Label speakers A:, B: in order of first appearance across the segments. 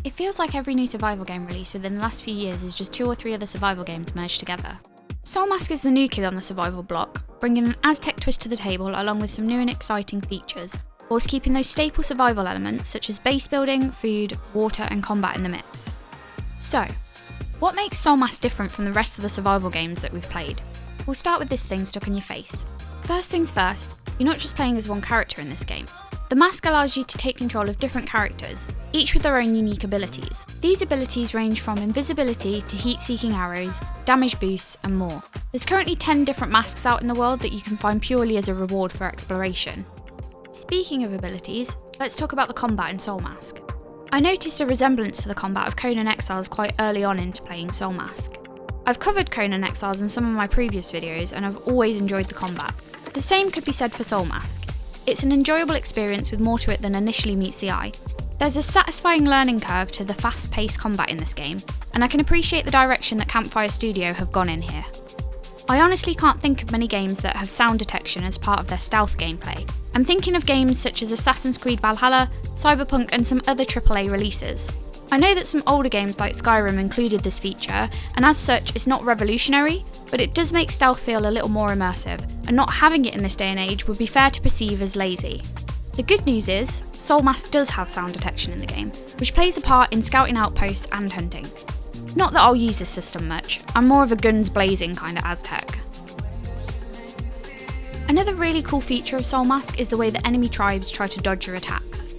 A: It feels like every new survival game released within the last few years is just 2 or 3 other survival games merged together. Soulmask is the new kid on the survival block, bringing an Aztec twist to the table along with some new and exciting features, whilst keeping those staple survival elements such as base building, food, water and combat in the mix. So, what makes Soulmask different from the rest of the survival games that we've played? We'll start with this thing stuck on your face. First things first, you're not just playing as one character in this game. The mask allows you to take control of different characters, each with their own unique abilities. These abilities range from invisibility to heat-seeking arrows, damage boosts and more. There's currently 10 different masks out in the world that you can find purely as a reward for exploration. Speaking of abilities, let's talk about the combat in Soulmask. I noticed a resemblance to the combat of Conan Exiles quite early on into playing Soulmask. I've covered Conan Exiles in some of my previous videos and I've always enjoyed the combat. The same could be said for Soulmask. It's an enjoyable experience with more to it than initially meets the eye. There's a satisfying learning curve to the fast-paced combat in this game, and I can appreciate the direction that Campfire Studio have gone in here. I honestly can't think of many games that have sound detection as part of their stealth gameplay. I'm thinking of games such as Assassin's Creed Valhalla, Cyberpunk and some other AAA releases. I know that some older games like Skyrim included this feature, and as such it's not revolutionary, but it does make stealth feel a little more immersive, and not having it in this day and age would be fair to perceive as lazy. The good news is, Soulmask does have sound detection in the game, which plays a part in scouting outposts and hunting. Not that I'll use this system much, I'm more of a guns blazing kind of Aztec. Another really cool feature of Soulmask is the way that enemy tribes try to dodge your attacks.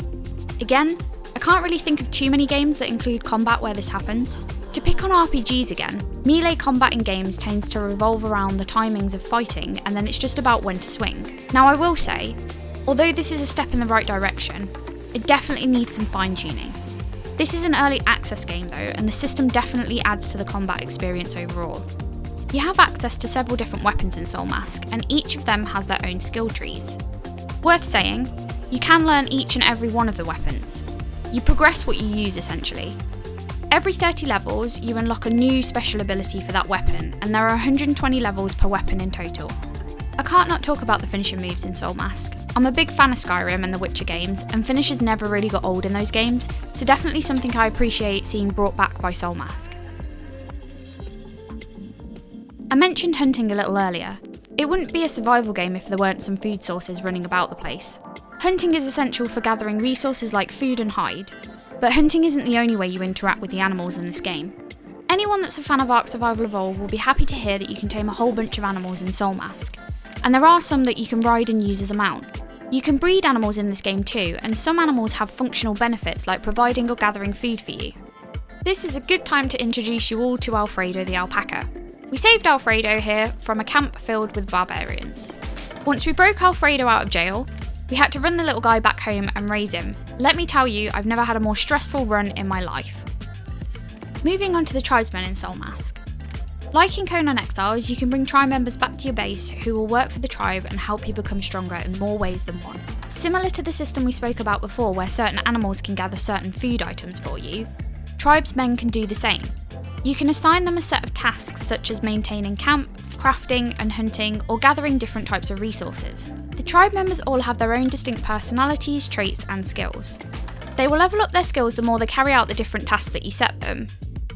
A: Again, I can't really think of too many games that include combat where this happens. To pick on RPGs again, melee combat in games tends to revolve around the timings of fighting and then it's just about when to swing. Now I will say, although this is a step in the right direction, it definitely needs some fine tuning. This is an early access game though, and the system definitely adds to the combat experience overall. You have access to several different weapons in Soulmask, and each of them has their own skill trees. Worth saying, you can learn each and every one of the weapons. You progress what you use essentially. Every 30 levels, you unlock a new special ability for that weapon, and there are 120 levels per weapon in total. I can't not talk about the finishing moves in Soulmask. I'm a big fan of Skyrim and the Witcher games, and finishes never really got old in those games, so definitely something I appreciate seeing brought back by Soulmask. I mentioned hunting a little earlier. It wouldn't be a survival game if there weren't some food sources running about the place. Hunting is essential for gathering resources like food and hide, but hunting isn't the only way you interact with the animals in this game. Anyone that's a fan of Ark Survival Evolved will be happy to hear that you can tame a whole bunch of animals in Soulmask, and there are some that you can ride and use as a mount. You can breed animals in this game too, and some animals have functional benefits like providing or gathering food for you. This is a good time to introduce you all to Alfredo the alpaca. We saved Alfredo here from a camp filled with barbarians. Once we broke Alfredo out of jail, we had to run the little guy back home and raise him. Let me tell you, I've never had a more stressful run in my life. Moving on to the tribesmen in Soulmask. Like in Conan Exiles, you can bring tribe members back to your base who will work for the tribe and help you become stronger in more ways than one. Similar to the system we spoke about before where certain animals can gather certain food items for you, tribesmen can do the same. You can assign them a set of tasks such as maintaining camp, crafting and hunting, or gathering different types of resources. The tribe members all have their own distinct personalities, traits and skills. They will level up their skills the more they carry out the different tasks that you set them,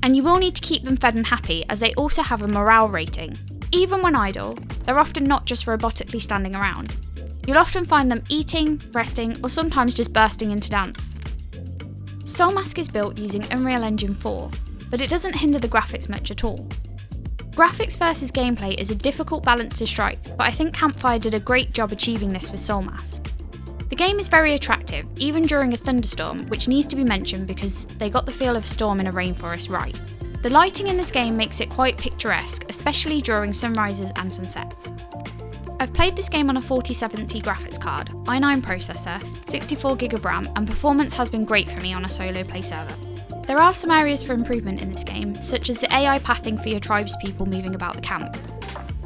A: and you will need to keep them fed and happy as they also have a morale rating. Even when idle, they're often not just robotically standing around. You'll often find them eating, resting, or sometimes just bursting into dance. Soulmask is built using Unreal Engine 4, but it doesn't hinder the graphics much at all. Graphics versus gameplay is a difficult balance to strike, but I think Campfire did a great job achieving this with Soulmask. The game is very attractive, even during a thunderstorm, which needs to be mentioned because they got the feel of a storm in a rainforest right. The lighting in this game makes it quite picturesque, especially during sunrises and sunsets. I've played this game on a 4070 graphics card, i9 processor, 64GB of RAM, and performance has been great for me on a solo play server. There are some areas for improvement in this game, such as the AI pathing for your tribespeople moving about the camp,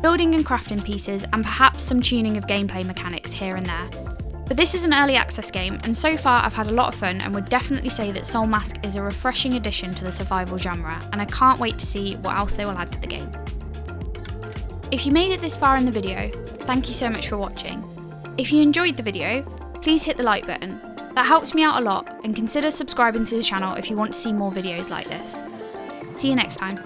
A: building and crafting pieces, and perhaps some tuning of gameplay mechanics here and there. But this is an early access game, and so far I've had a lot of fun and would definitely say that Soulmask is a refreshing addition to the survival genre, and I can't wait to see what else they will add to the game. If you made it this far in the video, thank you so much for watching. If you enjoyed the video, please hit the like button. That helps me out a lot, and consider subscribing to the channel if you want to see more videos like this. See you next time.